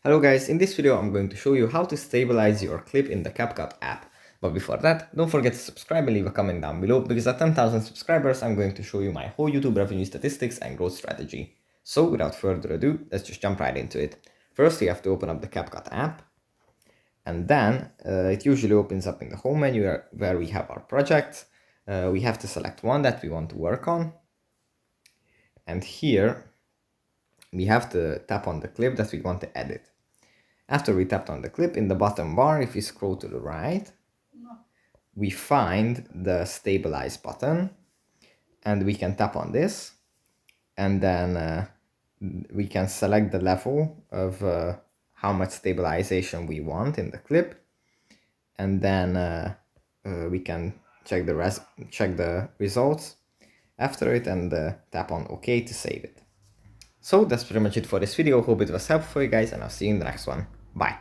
Hello guys, in this video I'm going to show you how to stabilize your clip in the CapCut app. But before that, don't forget to subscribe and leave a comment down below, because at 10,000 subscribers I'm going to show you my whole YouTube revenue statistics and growth strategy. So without further ado, let's just jump right into it. First you have to open up the CapCut app, and then it usually opens up in the home menu where we have our projects. We have to select one that we want to work on, and here we have to tap on the clip that we want to edit. After we tapped on the clip, in the bottom bar, if we scroll to the right, we find the stabilize button, and we can tap on this, and then we can select the level of how much stabilization we want in the clip, and then we can check the results after it, and tap on OK to save it. So that's pretty much it for this video. Hope it was helpful for you guys, and I'll see you in the next one. Bye.